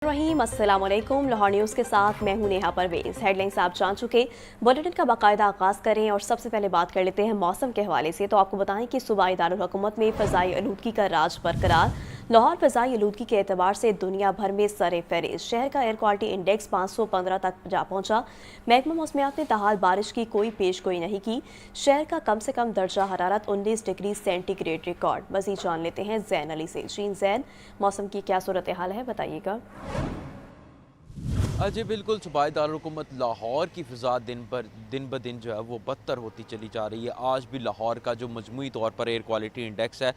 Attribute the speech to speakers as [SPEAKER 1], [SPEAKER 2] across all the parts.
[SPEAKER 1] रहीम, अस्सलाम वालेकुम। लाहौर न्यूज़ के साथ मैं हूं नेहा परवेज। हेडलाइंस आप जान चुके, बुलेटिन का बाकायदा आगाज़ करें और सबसे पहले बात कर लेते हैं मौसम के हवाले से। तो आपको बताएं कि सूबाई दारुल हुकूमत में फ़ज़ाई आलूदगी का राज बरकरार। लाहौर फ़ज़ाई आलूदगी के एतबार से दुनिया भर में सरे फहरिस्त। शहर का एयर क्वालिटी इंडेक्स 515 तक जा पहुंचा। महकमा मौसमियात ने ताहाल बारिश की कोई पेश गोई नहीं की। शहर का कम से कम दर्जा हरारत 19 डिग्री सेंटीग्रेड रिकॉर्ड। मज़ीद जान लेते हैं ज़ैन अली से। जी ज़ैन, मौसम की क्या सूरत हाल है, बताइएगा।
[SPEAKER 2] जी बिल्कुल, सूबाई दारुल-हुकूमत लाहौर की फ़िज़ा दिन ब दिन जो है वो बदतर होती चली जा रही है। आज भी लाहौर का जो मजमूई तौर पर एयर क्वालिटी इंडेक्स है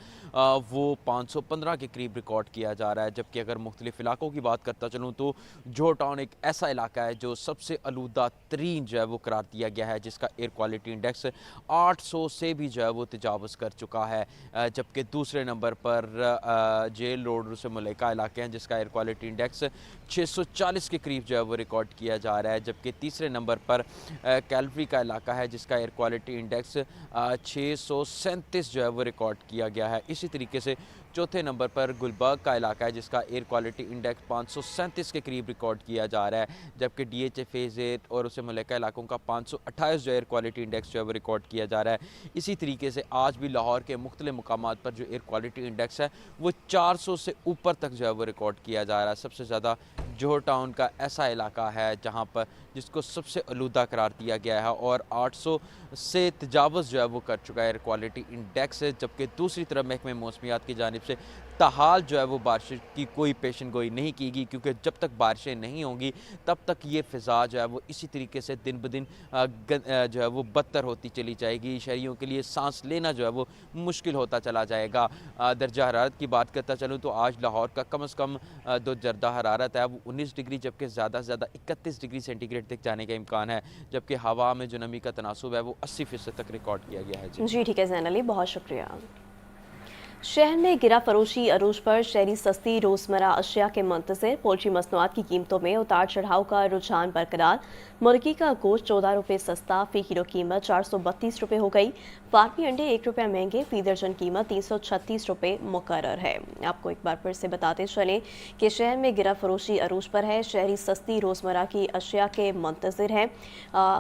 [SPEAKER 2] वो 515 के करीब रिकॉर्ड किया जा रहा है। जबकि अगर मुख्तलिफ इलाकों की बात करता चलूँ तो जोहर टाउन एक ऐसा इलाका है जो सबसे आलूदा तरीन जो है वो करार दिया गया है, जिसका एयर क्वालिटी इंडेक्स 800 से भी जो है वो तजावज़ कर चुका है। जबकि दूसरे नंबर पर जेल रोड से मुलेका इलाके हैं, जिसका एयर क्वालिटी इंडेक्स 640 के करीब जो है वो रिकॉर्ड किया जा रहा है। जबकि तीसरे नंबर पर कैलवरी का इलाका है, जिसका एयर क्वालिटी इंडेक्स 637 जो है वो रिकॉर्ड किया गया है। इसी तरीके से चौथे नंबर पर गुलबर्ग का इलाका है, जिसका एयर क्वालिटी इंडेक्स 537 के करीब रिकॉर्ड किया जा रहा है। जबकि DHA फेज़ 8 और उसे मुलेका इलाकों का 528 जो एयर क्वालिटी इंडेक्स जो है वो रिकॉर्ड किया जा रहा है। इसी तरीके से आज भी लाहौर के मुख्तलिफ मुकामात पर जो एयर क्वालिटी इंडेक्स है वो 400 से ऊपर तक जो है वो रिकॉर्ड किया जा रहा है। सबसे ज़्यादा जोहर टाउन का ऐसा इलाका है जहाँ पर जिसको सबसे आलूदा करार दिया गया है और 800 से तजावज़ जो है वो कर चुका है एयर क्वालिटी इंडेक्स है। जबकि दूसरी तरफ महकमे मौसमियात की जानिब से ताहाल जो है वो बारिश की कोई पेशन गोई नहीं की गई, क्योंकि जब तक बारिशें नहीं होंगी तब तक ये फ़िज़ा जो है वो इसी तरीके से दिन ब दिन जो है वो बदतर होती चली जाएगी। शहरियों के लिए सांस लेना जो है वो मुश्किल होता चला जाएगा। दर्जा हरारत की बात करता चलूँ तो आज लाहौर का कम से कम जो दर्जा हरारत है वो 19 डिग्री, जबकि ज़्यादा से ज़्यादा 31 डिग्री सेंटीग्रेड तक जाने का इम्कान है। जबकि हवा में जो नमी का तनासुब है वो 80% तक रिकॉर्ड किया गया है।
[SPEAKER 1] जी ठीक है ज़ैन अली, बहुत शुक्रिया। शहर में गिरा फरोशी अरूज पर शहरी सस्ती रोज़मर्रा अशिया के मुंतज़िर। पोल्ट्री मसनूआत की कीमतों में उतार चढ़ाव का रुझान बरकरार। मुर्गी का गोश्त 14 रुपये सस्ता, फ़ी किलो कीमत 432 रुपये हो गई। फार्मी अंडे 1 रुपया महंगे, फ़ी दर्जन कीमत 336 रुपये मुकर्रर है। आपको एक बार फिर से बताते चलें कि शहर में गिरा फरोशी अरूज पर है। शहरी सस्ती रोज़मर्रा की अशिया के मुंतज़िर हैं।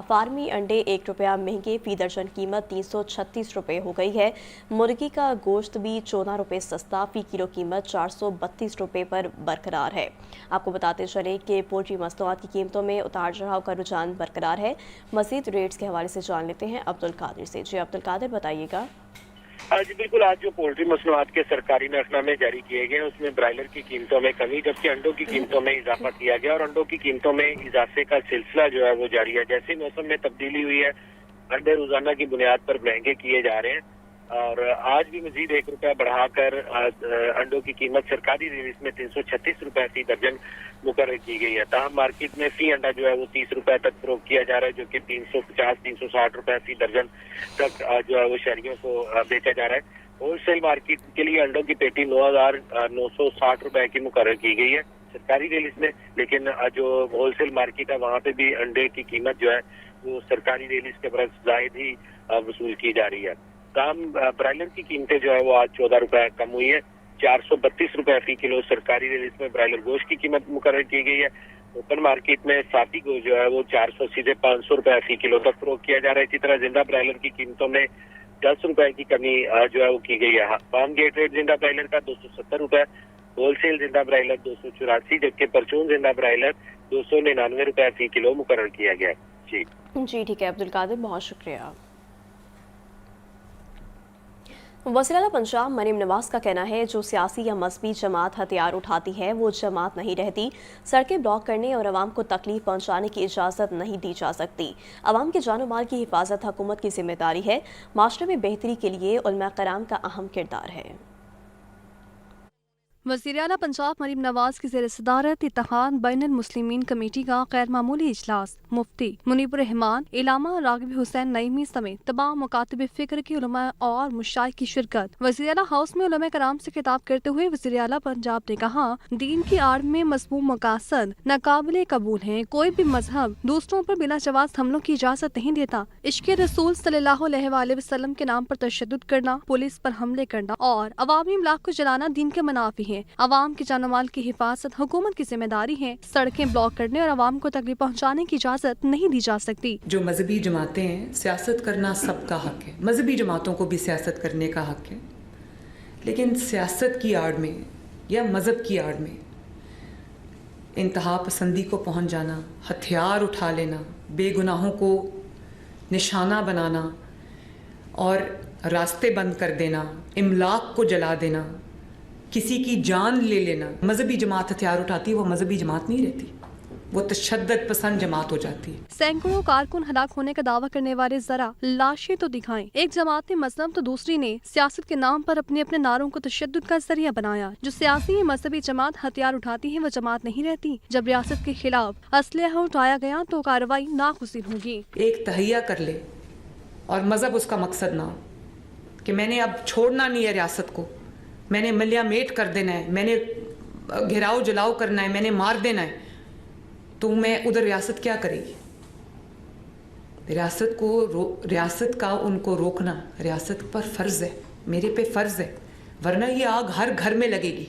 [SPEAKER 1] फार्मी अंडे 1 रुपया महंगे, फ़ी दर्जन कीमत 336 रुपये हो गई है। मुर्गी का गोश्त भी 14 रुपये सस्ता, फ़ी किलो कीमत 432 रुपये पर बरकरार है। आपको बताते चलें कि पोल्ट्री मसनूआत की कीमतों में उतार चढ़ाव का रुझान बरकरार है। मज़ीद रेट्स के हवाले से जान लेते हैं अब्दुल कादिर से। जी अब्दुल कादिर, बताइएगा।
[SPEAKER 3] जी बिल्कुल, आज जो पोल्ट्री मसनूआत के सरकारी नरखनामे जारी किए गए उसमें ब्रायलर की कीमतों में कमी, जबकि अंडों की कीमतों में इजाफा किया गया और अंडों की कीमतों में इजाफे का सिलसिला जो है वो जारी है। जैसे मौसम में तब्दीली हुई है, अंडे रोजाना की बुनियाद पर महंगे किए जा रहे हैं और आज भी मजीद 1 रुपया बढ़ाकर अंडों की कीमत सरकारी रिलीज में 336 रुपए फी दर्जन मुकर्रर की गई है। ताहम मार्केट में फी अंडा जो है वो 30 रुपए तक फरोख्त किया जा रहा है, जो कि 350-360 रुपए फी दर्जन तक जो है वो शहरियों को बेचा जा रहा है। होलसेल मार्केट के लिए अंडों की पेटी 9,960 रुपए की मुकर्रर की गई है सरकारी रिलीज में, लेकिन जो होलसेल मार्केट है वहाँ पे भी अंडे की कीमत जो है वो सरकारी रिलीज के बरक्स जायद ही वसूल की जा रही है। दाम ब्रायलर की कीमतें जो है वो आज 14 रुपए कम हुई है। 432 रुपए फी किलो सरकारी रिलीज में ब्रायलर गोश्त की कीमत मुकर्रर की गई है। ओपन मार्केट में साथी गोश्त जो है वो 480 से 500 रुपए फी किलो तक फरोख्त किया जा रहा है। इसी तरह जिंदा ब्रायलर की कीमतों में 10 रुपए की कमी जो है वो की गई है। फार्म गेट रेट जिंदा ब्रायलर का 270 रुपए, होलसेल जिंदा ब्रायलर 284, जबकि परचून जिंदा ब्रायलर 299 रुपए फी किलो मुकर्रर किया गया है।
[SPEAKER 1] जी ठीक है अब्दुल कादिर, बहुत शुक्रिया। वज़ीर आला पंजाब मरीम नवाज का कहना है जो सियासी या मजहबी जमात हथियार उठाती है वो जमात नहीं रहती। सड़कें ब्लॉक करने और अवाम को तकलीफ पहुंचाने की इजाज़त नहीं दी जा सकती। अवाम के जानो माल की हिफाजत हुकूमत की जिम्मेदारी है। माशरे में बेहतरी के लिए उलमा कराम का अहम किरदार है।
[SPEAKER 4] वज़ीर आला पंजाब मरीम नवाज की ज़ेर सदारत इत्तेहाद बैनुल मुस्लिमीन कमेटी का गैर मामूली इजलास मुफ्ती मुनीबुर रहमान, इलामा रागिब हुसैन नईमी समेत तमाम मुकातिब फ़िक्र के उलमा और मुशाइख की शिरकत। वज़ीर आला हाउस में उलमा कराम से खिताब करते हुए वज़ीर आला पंजाब ने कहा, दीन की आड़ में मज़मूम मकासद नाकाबिले कबूल हैं। कोई भी मजहब दूसरों पर बिला जवाज़ हमलों की इजाज़त नहीं देता। इश्क़ रसूल सल्लल्लाहु अलैहि वसल्लम के नाम पर तशद्दुद करना, पुलिस पर हमले करना और अवामी इमलाक को जलाना दीन के मनाफी है। आवाम की जान माल की हिफाजत हुकूमत की जिम्मेदारी है। सड़कें ब्लॉक करने और आवाम को तकलीफ पहुँचाने की इजाज़त नहीं दी जा सकती।
[SPEAKER 5] जो मजहबी जमातें हैं, सियासत करना सबका हक है, मजहबी जमातों को भी सियासत करने का हक है, लेकिन सियासत की आड़ में या मज़हब की आड़ में इंतहा पसंदी को पहुंच जाना, हथियार उठा लेना, बेगुनाहों को निशाना बनाना और रास्ते बंद कर देना, इमलाक को जला देना, किसी की जान ले लेना। मजहबी जमात हथियार उठाती है, वो मजहबी जमात नहीं रहती, वो तशद्दुद पसंद जमात हो जाती है।
[SPEAKER 4] सैकड़ों कारकुन हलाक होने का दावा करने वाले जरा लाशें तो दिखाएं। एक जमात ने मजहब तो दूसरी ने सियासत के नाम पर अपने अपने नारों को तशद्दुद का जरिया बनाया। जो सियासी मजहबी जमात हथियार उठाती है वो जमात नहीं रहती। जब रियासत के खिलाफ असलहा उठाया गया तो कार्रवाई नागुज़ीर होगी।
[SPEAKER 5] एक तहैया कर ले और मजहब उसका मकसद ना हो कि मैंने अब छोड़ना नहीं है रियासत को, मैंने मलिया मेट कर देना है, मैंने घेराव जलाओ करना है, मैंने मार देना है, तो मैं उधर रियासत क्या करेगी? रियासत का उनको रोकना रियासत पर फर्ज है, मेरे पे फर्ज है, वरना ये आग हर घर में लगेगी,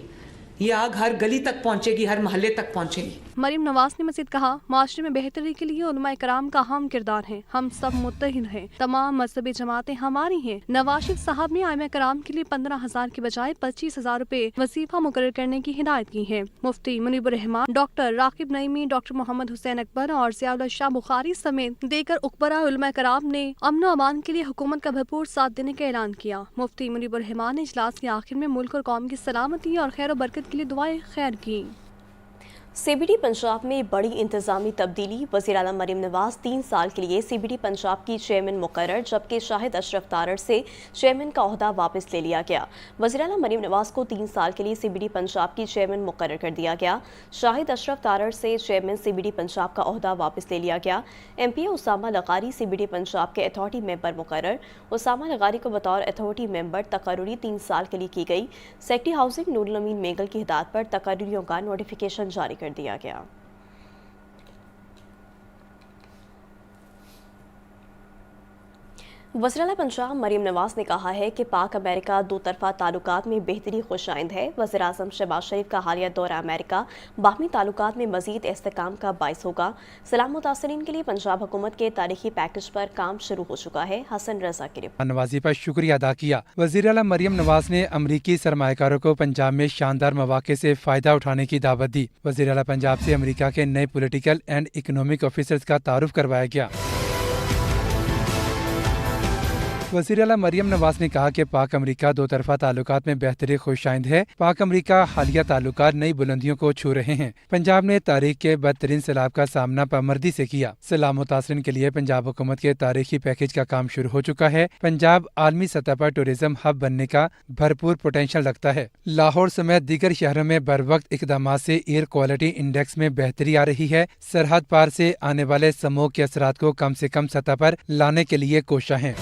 [SPEAKER 5] ये आग हर गली तक पहुंचेगी, हर मोहल्ले तक पहुंचेगी।
[SPEAKER 4] मरीम नवाज ने मज़ीद कहा, माशरे में बेहतरी के लिए उलमा कराम का अहम किरदार है। हम सब मुत्तहिद हैं, तमाम मजहबी जमातें हमारी हैं। नवाज शरीफ साहब ने आइमा कराम के लिए 15,000 के बजाय 25,000 रुपए वजीफा मुकर्रर करने की हिदायत की है। मुफ्ती मुनीबुर रहमान, डॉक्टर राकिब नईमी, डॉक्टर मोहम्मद हुसैन अकबर और ज़ियाउल शाह बुखारी समेत देकर उकबरा उलमा कराम ने अमन अमान के लिए हुकूमत का भरपूर साथ देने का ऐलान किया। मुफ्ती मुनीबुर रहमान ने इजलास के आखिर में मुल्क और कौम की सलामती और खैर बरकत के लिए दुआएं खैर की।
[SPEAKER 1] CBD पंजाब में बड़ी इंतजामी तब्दीली। वज़ीर आला मरीम नवाज 3 साल के लिए CBD पंजाब की चेयरमैन मुकर्रर, जबकि शाहिद अशरफ तारड़ से चेयरमैन का ओहदा वापस ले लिया गया। वज़ीर आला मरीम नवाज को 3 साल के लिए CBD पंजाब की चेयरमैन मुकर्रर कर दिया गया। शाहिद अशरफ तारड़ से चेयरमैन CBD पंजाब का ओहदा वापस ले लिया गया। MPA उसामा लगारी CBD पंजाब के अथॉरिटी मेंबर मुकर्रर। उसामा लगारी को बतौर अथॉरिटी मेंबर तकर्री 3 साल के लिए की गई। सेक्रेटरी हाउसिंग नूरुल अमीन मेगल की हिदायत पर तकर्रियों का नोटिफिकेशन जारी कर दिया गया। वज़ीर-ए-आला पंजाब मरीम नवाज ने कहा है कि पाक अमेरिका दो तरफा ताल्लुकात में बेहतरी खुशाइंद है। वज़ीर-ए-आज़म शहबाज शरीफ का हालिया दौरा अमेरिका बाहमी ताल्लुकात में मज़ीद इस्तेहकाम का बाइस होगा। सलाम मुतासरीन के लिए पंजाब हुकूमत के तारीखी पैकेज पर काम शुरू हो चुका है। हसन रजा की रिपोर्ट।
[SPEAKER 6] नवाजी पर शुक्रिया अदा किया। वज़ीर-ए-आला मरीम नवाज ने अमरीकी सरमायाकारों को पंजाब में शानदार मौके से फ़ायदा उठाने की दावत दी। वज़ीर-ए-आला पंजाब से अमरीका के नए पॉलिटिकल एंड इकनॉमिक ऑफिसर्स का तारुफ करवाया गया। वज़ीर-ए-आला मरीम नवाज ने कहा कि पाक अमरीका दो तरफा ताल्लुकात में बेहतरी खुशाइंद है। पाक अमरीका हालिया ताल्लुकात नई बुलंदियों को छू रहे हैं। पंजाब ने तारीख के बदतरीन सैलाब का सामना पामर्दी से किया। सलाम मुतासरीन के लिए पंजाब हुकूमत के तारीखी पैकेज का काम शुरू हो चुका है। पंजाब आलमी सतह पर टूरिज्म हब बनने का भरपूर पोटेंशियल रखता है। लाहौर समेत दीगर शहरों में बर वक्त इकदामात से एयर क्वालिटी इंडेक्स में बेहतरी आ रही है। सरहद पार से आने वाले स्मोग के असरात को कम से कम सतह पर लाने के लिए कोशिश है।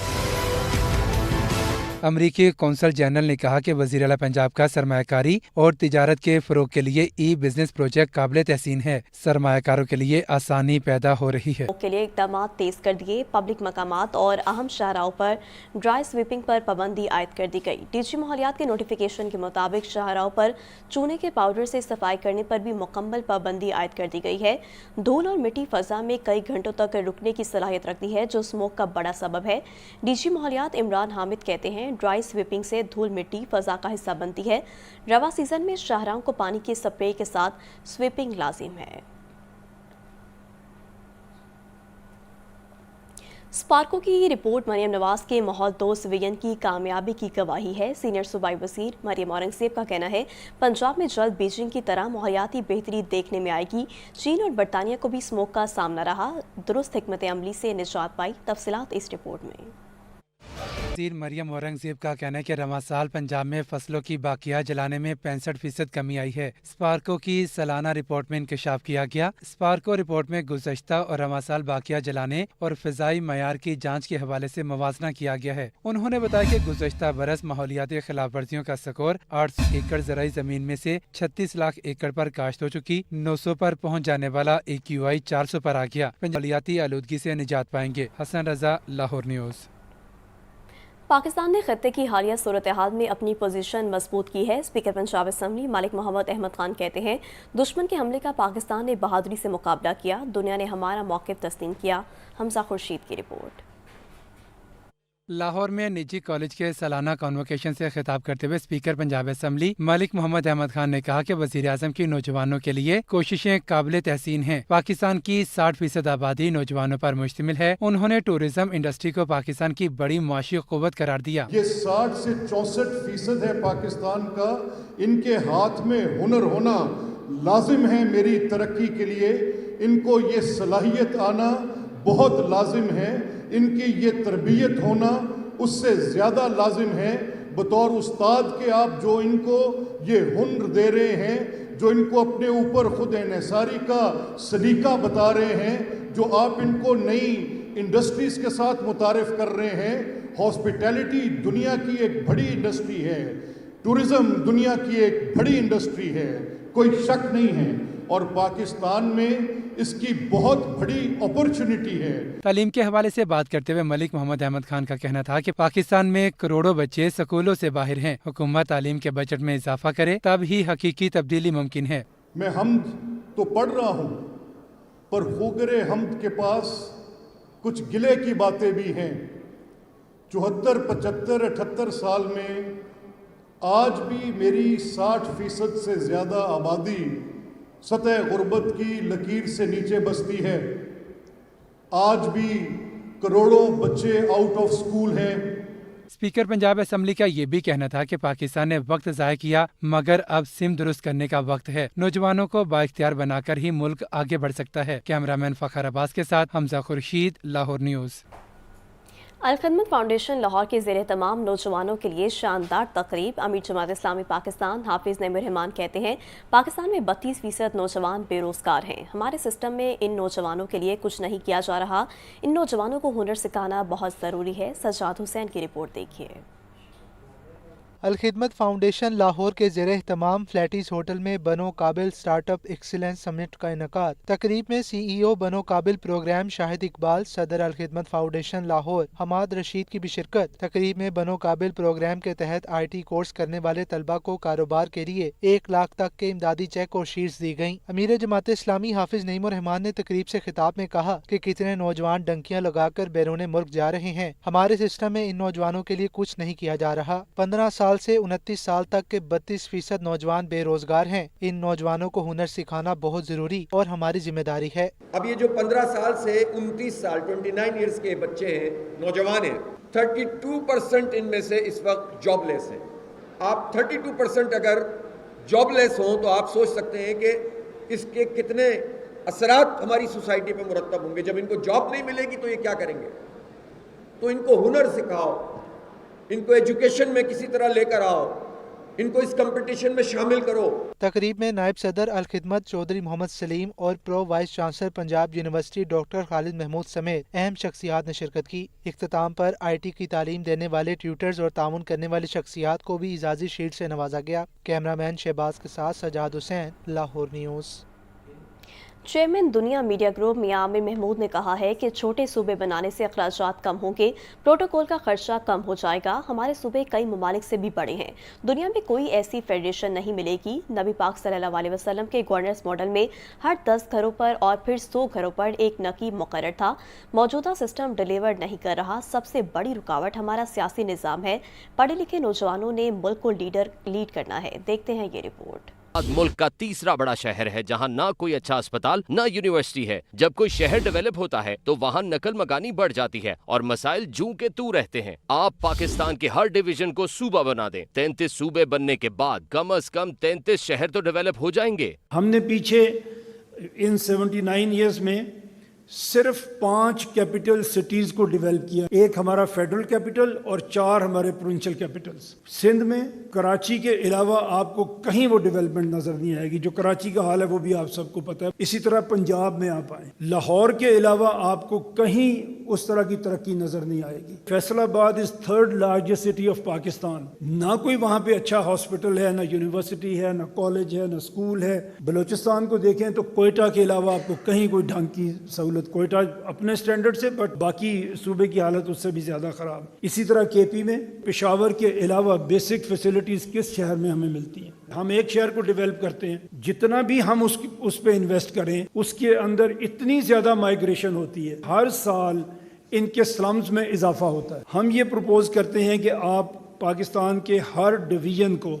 [SPEAKER 6] अमरीकी कौंसल जनरल ने कहा कि वज़ीर-ए-आला पंजाब का सरमायाकारी और तिजारत के फ़रोग के लिए ई बिजनेस प्रोजेक्ट काबिल तहसीन है। सरमायाकारों के लिए आसानी पैदा हो रही है।
[SPEAKER 1] के लिए इक़दाम तेज कर दिए। पब्लिक मकामात और अहम शाहराहों पर ड्राई स्वीपिंग पर पाबंदी आयद कर दी गई। DG माहौलियात के नोटिफिकेशन के मुताबिक शाहराहों पर चूने के पाउडर से सफाई करने पर भी मुकम्मल पाबंदी आयद कर दी गई है। धूल और मिट्टी फ़ज़ा में कई घंटों तक रुकने की सलाहियत रखती है, जो स्मोक का बड़ा सबब है। DG माहौलियात इमरान हामिद कहते हैं, ड्राई स्वीपिंग से धूल मिट्टी फ़ज़ा का हिस्सा बनती है। रवा सीजन में शाहराहों को पानी के स्प्रे के साथ स्वीपिंग लाजिम है। स्पार्को की रिपोर्ट मरीम नवाज के माहौल दोस्त विजन की कामयाबी की गवाही है। सीनियर सूबाई वज़ीर मरीम औरंगज़ेब का कहना है, पंजाब में जल्द बीजिंग की तरह माहौलियाती बेहतरी देखने में आएगी। चीन और बरतानिया को भी स्मोक का सामना रहा, दुरुस्त हिकमत अमली से निजात पाई। तफसीलात इस रिपोर्ट में।
[SPEAKER 6] वज़ीर मरियम औरंगज़ेब का कहना है कि रवां साल पंजाब में फसलों की बाकिया जलाने में 65% कमी आई है। स्पार्को की सालाना रिपोर्ट में इंकशाफ किया गया। स्पार्को रिपोर्ट में गुज़श्ता और रवां साल बाकिया जलाने और फ़िज़ाई मयार की जांच के हवाले से मवाजना किया गया है। उन्होंने बताया कि गुज़श्ता बरस माहौलियाती खिलाफ वर्जियों का स्कोर 800 एकड़ ज़राई ज़मीन में से 36 लाख एकड़ पर काश्त हो चुकी। 900 पर पहुँच जाने वाला AQI 400 पर आ गया। माहौलियाती आलूदगी से निजात पाएंगे। हसन रजा, लाहौर न्यूज़।
[SPEAKER 1] पाकिस्तान ने खत्ते की हालिया सूरत हाल में अपनी पोजीशन मजबूत की है। स्पीकर पंजाब असम्बली मालिक मोहम्मद अहमद खान कहते हैं, दुश्मन के हमले का पाकिस्तान ने बहादुरी से मुकाबला किया, दुनिया ने हमारा मौक़िफ़ तस्लीम किया। हमजा खुर्शीद की रिपोर्ट।
[SPEAKER 6] लाहौर में निजी कॉलेज के सालाना कॉन्वोकेशन से खिताब करते हुए स्पीकर पंजाब असम्बली मालिक मोहम्मद अहमद खान ने कहा कि वज़ीर आज़म की नौजवानों के लिए कोशिशें काबिल तहसीन हैं। पाकिस्तान की 60% आबादी नौजवानों पर मुश्तमिल है। उन्होंने टूरिज्म इंडस्ट्री को पाकिस्तान की बड़ी मुआशी क़ुव्वत करार दिया।
[SPEAKER 7] ये 60 से 64% है पाकिस्तान का, इनके हाथ में हुनर होना लाजिम है मेरी तरक्की के लिए। इनको ये सलाहियत आना बहुत लाजिम है, इनकी ये तरबियत होना उससे ज़्यादा लाजिम है। बतौर उस्ताद के आप जो इनको ये हुनर दे रहे हैं, जो इनको अपने ऊपर खुद इन्हिसारी का सलीका बता रहे हैं, जो आप इनको नई इंडस्ट्रीज़ के साथ मुतारिफ कर रहे हैं। हॉस्पिटैलिटी दुनिया की एक बड़ी इंडस्ट्री है, टूरिज़म दुनिया की एक बड़ी इंडस्ट्री है, कोई शक नहीं है, और पाकिस्तान में इसकी बहुत बड़ी अपॉर्चुनिटी है।
[SPEAKER 6] तालीम के हवाले से बात करते हुए मलिक मोहम्मद अहमद खान का कहना था कि पाकिस्तान में करोड़ों बच्चे स्कूलों से बाहर हैं। हुकूमत तालीम के बजट में इजाफा करे तब ही हकीकी तब्दीली मुमकिन है।
[SPEAKER 7] मैं हमद तो पढ़ रहा हूँ, पर खूगरे हमद के पास कुछ गिले की बातें भी हैं। 74, 75, 78 साल में आज भी मेरी 60% से ज़्यादा आबादी सतह गुर्बत की लकीर से नीचे बसती है। आज भी करोड़ों बच्चे आउट ऑफ स्कूल हैं।
[SPEAKER 6] स्पीकर पंजाब असम्बली का ये भी कहना था कि पाकिस्तान ने वक्त ज़ाया किया, मगर अब सिम दुरुस्त करने का वक्त है। नौजवानों को बाइख्तियार बनाकर ही मुल्क आगे बढ़ सकता है। कैमरामैन फ़खर अब्बास के साथ हमजा खुर्शीद, लाहौर न्यूज़।
[SPEAKER 1] अल-खिदमत फाउंडेशन लाहौर के ज़ेरे तमाम नौजवानों के लिए शानदार तकरीब। अमीर जमात इस्लामी पाकिस्तान हाफिज़ नईमुर रहमान कहते हैं, पाकिस्तान में 32% नौजवान बेरोज़गार हैं। हमारे सिस्टम में इन नौजवानों के लिए कुछ नहीं किया जा रहा। इन नौजवानों को हुनर सिखाना बहुत ज़रूरी है। सज्जाद हुसैन की रिपोर्ट देखिए।
[SPEAKER 8] अल-खिदमत फाउंडेशन लाहौर के ज़ेरे तमाम फ्लैटिस होटल में बनो काबिल स्टार्टअप एक्सीलेंस समिट का इनेकाद। तकरीब में CEO बनो काबिल प्रोग्राम शाहिद इकबाल, सदर अल-खिदमत फाउंडेशन लाहौर हमाद रशीद की भी शिरकत। तकरीब में बनो काबिल प्रोग्राम के तहत IT कोर्स करने वाले तलबा को कारोबार के लिए 1 लाख तक के इमदादी चेक और शीट्स दी गयी। अमीर जमात इस्लामी हाफिज नईमुर रहमान ने तकरीब से खिताब में कहा कि कितने नौजवान डंकियां लगाकर बैरून मुल्क जा रहे हैं। हमारे सिस्टम में इन नौजवानों के लिए कुछ नहीं किया जा रहा। 15 साल से 29 साल तक के 32% नौजवान बेरोजगार हैं। इन नौजवानों को हुनर सिखाना बहुत जरूरी और हमारी जिम्मेदारी है।
[SPEAKER 9] अब ये जो 15 साल से 29 साल 29 ईयर्स के बच्चे हैं, नौजवान हैं, 32% इनमें से इस वक्त जॉबलेस हैं। आप 32% अगर जॉबलेस हों तो आप सोच सकते हैं कि इसके कितने असरात हमारी सोसाइटी पर मुरतब होंगे। जब इनको जॉब नहीं मिलेगी तो ये क्या करेंगे? तो इनको हुनर सिखाओ, इनको एजुकेशन में किसी तरह लेकर आओ, इनको इस कंपटीशन में शामिल करो। तकरीब में नायब सदर अल खिदमत चौधरी मोहम्मद सलीम और pro vice chancellor Punjab university doctor Khalid Mahmood समेत अहम शख्सियात ने शिरकत की। इख्तिताम पर IT की तालीम देने वाले ट्यूटर्स और ताउन करने वाली शख्सियात को भी इजाज़ी शील्ड से नवाजा गया। कैमरामैन शहबाज के साथ सजाद हुसैन, लाहौर न्यूज़।
[SPEAKER 1] चेयरमैन दुनिया मीडिया ग्रुप मियां आमिर महमूद ने कहा है कि छोटे सूबे बनाने से अखराजात कम होंगे, प्रोटोकॉल का खर्चा कम हो जाएगा। हमारे सूबे कई ममालिक से भी बड़े हैं। दुनिया में कोई ऐसी फेडरेशन नहीं मिलेगी। नबी पाक सल्लल्लाहु अलैहि वसल्लम के गवर्नर्स मॉडल में हर 10 घरों पर और फिर 100 घरों पर एक नकीब मुकर्रर था। मौजूदा सिस्टम डिलीवर नहीं कर रहा। सबसे बड़ी रुकावट हमारा सियासी निज़ाम है। पढ़े लिखे नौजवानों ने मुल्क को लीड करना है। देखते हैं ये रिपोर्ट।
[SPEAKER 10] मुल्क का तीसरा बड़ा शहर है जहां ना कोई अच्छा अस्पताल ना यूनिवर्सिटी है। जब कोई शहर डेवलप होता है तो वहां नकल मकानी बढ़ जाती है और मसाइल जूं के तू रहते हैं। आप पाकिस्तान के हर डिवीजन को सूबा बना दें। 33 सूबे बनने के बाद कम से कम 33 शहर तो डेवलप हो जाएंगे।
[SPEAKER 11] हमने पीछे इन 79 ईयर्स में सिर्फ 5 कैपिटल सिटीज को डेवलप किया। एक हमारा फेडरल कैपिटल और 4 हमारे प्रोविंशियल कैपिटल्स। सिंध में कराची के अलावा आपको कहीं वो डेवलपमेंट नजर नहीं आएगी। जो कराची का हाल है वो भी आप सबको पता है। इसी तरह पंजाब में आप आए, लाहौर के अलावा आपको कहीं उस तरह की तरक्की नजर नहीं आएगी। Faisalabad is 3rd largest city of Pakistan. ना कोई वहाँ पे अच्छा हॉस्पिटल है, ना यूनिवर्सिटी है, ना कॉलेज है, ना स्कूल है। बलोचिस्तान को देखें तो कोयटा के अलावा आपको कहीं कोई ढंग की सहूलत सूरत, कोयटा अपने स्टैंडर्ड से, बट बाकी सूबे की हालत उससे भी ज़्यादा ख़राब। इसी तरह केपी में पेशावर के अलावा बेसिक फैसिलिटीज़ किस शहर में हमें मिलती हैं? हम एक शहर को डेवलप करते हैं, जितना भी हम उस पे इन्वेस्ट करें उसके अंदर इतनी ज़्यादा माइग्रेशन होती है, हर साल इनके स्लम्स में इजाफा होता है। हम ये प्रपोज करते हैं कि आप पाकिस्तान के हर डिवीजन को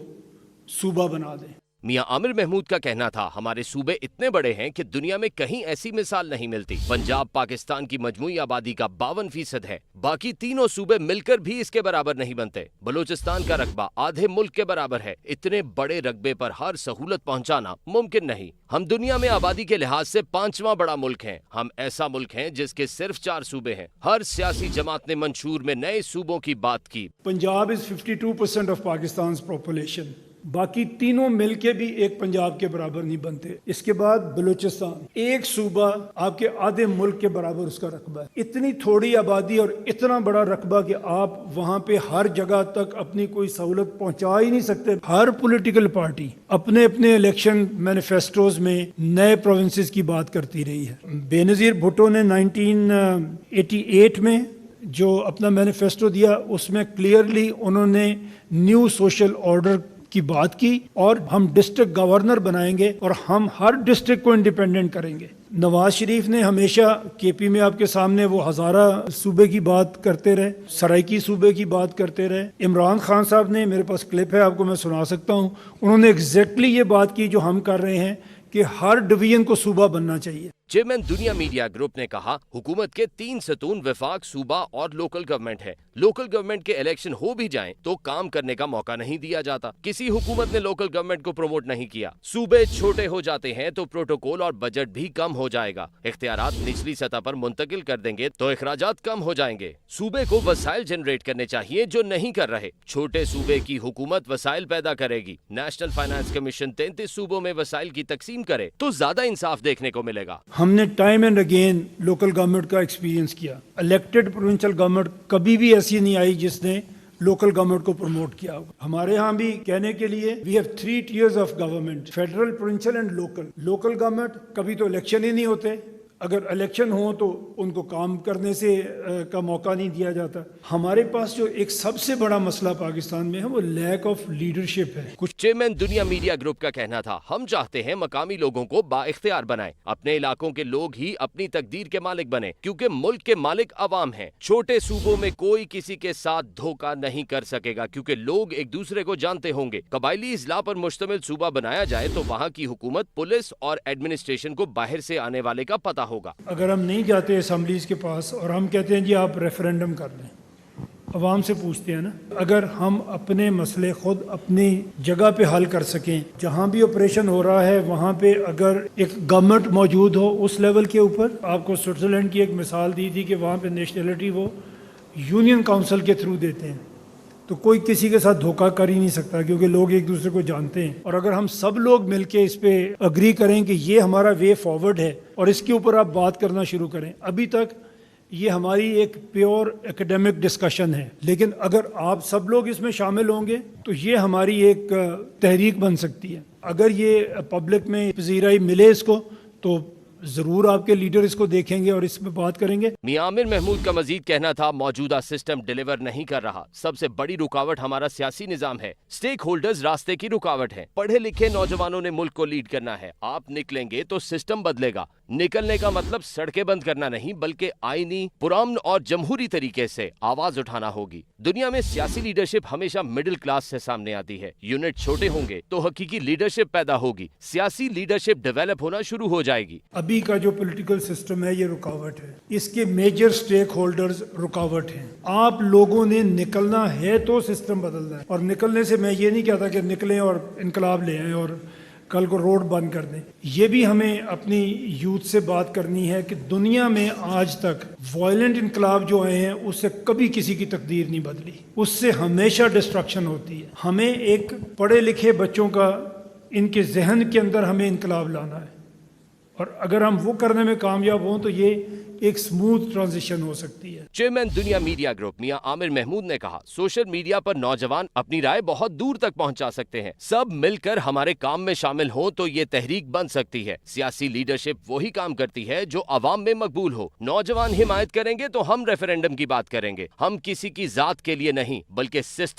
[SPEAKER 11] सूबा बना दें।
[SPEAKER 10] मियां आमिर महमूद का कहना था, हमारे सूबे इतने बड़े हैं कि दुनिया में कहीं ऐसी मिसाल नहीं मिलती। पंजाब पाकिस्तान की मजमूई आबादी का 52% है, बाकी तीनों सूबे मिलकर भी इसके बराबर नहीं बनते। बलूचिस्तान का रकबा आधे मुल्क के बराबर है। इतने बड़े रकबे पर हर सहूलत पहुंचाना मुमकिन नहीं। हम दुनिया में आबादी के लिहाज से 5वां बड़ा मुल्क हैं। हम ऐसा मुल्क हैं जिसके सिर्फ 4 सूबे हैं। हर सियासी जमात ने मंशूर में नए सूबों की बात की।
[SPEAKER 11] Punjab is 52% of Pakistan population, बाकी तीनों मिलके भी एक पंजाब के बराबर नहीं बनते। इसके बाद बलूचिस्तान, एक सूबा आपके आधे मुल्क के बराबर उसका रकबा है। इतनी थोड़ी आबादी और इतना बड़ा रकबा कि आप वहाँ पे हर जगह तक अपनी कोई सहूलत पहुँचा ही नहीं सकते। हर पॉलिटिकल पार्टी अपने अपने इलेक्शन मैनिफेस्टोज में नए प्रोविंसेस की बात करती रही है। बेनज़ीर भुट्टो ने 1988 में जो अपना मैनिफेस्टो दिया, उसमें क्लियरली उन्होंने न्यू सोशल ऑर्डर की बात की और हम डिस्ट्रिक्ट गवर्नर बनाएंगे और हम हर डिस्ट्रिक्ट को इंडिपेंडेंट करेंगे। नवाज शरीफ ने हमेशा केपी में आपके सामने वो हज़ारा सूबे की बात करते रहे, सराइकी सूबे की बात करते रहे। इमरान खान साहब ने, मेरे पास क्लिप है आपको मैं सुना सकता हूँ, उन्होंने एग्जैक्टली ये बात की जो हम कर रहे हैं कि हर डिवीजन को सूबा बनना चाहिए।
[SPEAKER 10] चेयरमैन दुनिया मीडिया ग्रुप ने कहा, हुकूमत के 3 सतून वफाक, सूबा और लोकल गवर्नमेंट है। लोकल गवर्नमेंट के इलेक्शन हो भी जाएं तो काम करने का मौका नहीं दिया जाता। किसी हुकूमत ने लोकल गवर्नमेंट को प्रमोट नहीं किया। सूबे छोटे हो जाते हैं तो प्रोटोकॉल और बजट भी कम हो जाएगा। इख्तियारात निचली सतह पर मुंतकिल कर देंगे तो अखराजात कम हो जाएंगे। सूबे को वसाइल जनरेट करने चाहिए जो नहीं कर रहे। छोटे सूबे की हुकूमत वसाइल पैदा करेगी। नेशनल फाइनेंस कमीशन 33 सूबों में वसाइल की तकसीम करे तो ज्यादा इंसाफ देखने को मिलेगा।
[SPEAKER 11] हमने time and again local government का एक्सपीरियंस किया। इलेक्टेड प्रोविंशियल गवर्नमेंट कभी भी ऐसी नहीं आई जिसने लोकल गवर्नमेंट को प्रमोट किया होगा। हमारे यहाँ भी कहने के लिए we have 3 tiers of government, federal, provincial and local. Local government कभी तो इलेक्शन ही नहीं होते, अगर इलेक्शन हो तो उनको काम करने से का मौका नहीं दिया जाता। हमारे पास जो एक सबसे बड़ा मसला पाकिस्तान में है वो लैक ऑफ लीडरशिप है। कुछ
[SPEAKER 10] चेयरमैन दुनिया मीडिया ग्रुप का कहना था, हम चाहते हैं मकामी लोगों को बाइख्तियार बनाएं। अपने इलाकों के लोग ही अपनी तकदीर के मालिक बने, क्योंकि मुल्क के मालिक अवाम हैं। छोटे सूबों में कोई किसी के साथ धोखा नहीं कर सकेगा, क्योंकि लोग एक दूसरे को जानते होंगे। कबायली इस्लाह पर मुश्तमिल सूबा बनाया जाए तो वहाँ की हुकूमत, पुलिस और एडमिनिस्ट्रेशन को बाहर से आने वाले का पता होगा।
[SPEAKER 11] अगर हम नहीं जाते असम्बलीज के पास और हम कहते हैं जी आप रेफरेंडम कर लें, अवाम से पूछते हैं ना, अगर हम अपने मसले खुद अपनी जगह पे हल कर सकें, जहाँ भी ऑपरेशन हो रहा है वहाँ पे अगर एक गवर्नमेंट मौजूद हो उस लेवल के ऊपर। आपको स्विट्ज़रलैंड की एक मिसाल दी थी कि वहाँ पे नेशनलिटी वो यूनियन काउंसिल के थ्रू देते हैं, तो कोई किसी के साथ धोखा कर ही नहीं सकता क्योंकि लोग एक दूसरे को जानते हैं। और अगर हम सब लोग मिलके इस पे अग्री करें कि ये हमारा वे फॉरवर्ड है और इसके ऊपर आप बात करना शुरू करें। अभी तक ये हमारी एक प्योर एकेडमिक डिस्कशन है, लेकिन अगर आप सब लोग इसमें शामिल होंगे तो ये हमारी एक तहरीक बन सकती है। अगर ये पब्लिक में पजीराई मिले इसको तो जरूर आपके लीडर इसको देखेंगे और इस पे बात करेंगे।
[SPEAKER 10] मियां आमिर महमूद का मजीद कहना था, मौजूदा सिस्टम डिलीवर नहीं कर रहा। सबसे बड़ी रुकावट हमारा सियासी निजाम है। स्टेक होल्डर्स रास्ते की रुकावट है। पढ़े लिखे नौजवानों ने मुल्क को लीड करना है। आप निकलेंगे तो सिस्टम बदलेगा। निकलने का मतलब सड़कें बंद करना नहीं, बल्कि आईनी, पुरअमन और जमहूरी तरीके से आवाज उठाना होगी। दुनिया में सियासी लीडरशिप हमेशा मिडिल क्लास से सामने आती है। यूनिट छोटे होंगे तो हकीकी लीडरशिप पैदा होगी। सियासी लीडरशिप डेवलप होना शुरू हो जाएगी।
[SPEAKER 11] अभी का जो पॉलिटिकल सिस्टम है ये रुकावट है, इसके मेजर स्टेक होल्डर्स रुकावट हैं। आप लोगों ने निकलना है तो सिस्टम बदलना है। और निकलने से मैं ये नहीं कहता कि निकलें और इनकलाब ले आएं और कल को रोड बंद कर दें। ये भी हमें अपनी यूथ से बात करनी है कि दुनिया में आज तक वायलेंट इनकलाब जो आए हैं उससे कभी किसी की तकदीर नहीं बदली, उससे हमेशा डिस्ट्रक्शन होती है। हमें एक पढ़े लिखे बच्चों का, इनके जहन के अंदर हमें इनकलाब लाना है। और अगर हम वो करने में कामयाब हों तो ये एक स्मूथ ट्रांजिशन हो सकती है।
[SPEAKER 10] चेयरमैन दुनिया मीडिया ग्रुप मियां आमिर महमूद ने कहा, सोशल मीडिया पर नौजवान अपनी राय बहुत दूर तक पहुंचा सकते हैं। सब मिलकर हमारे काम में शामिल हों तो ये तहरीक बन सकती है। सियासी लीडरशिप वही काम करती है जो अवाम में मकबूल हो। नौजवान हिमायत करेंगे तो हम रेफरेंडम की बात करेंगे। हम किसी की जात के लिए नहीं बल्कि सिस्टम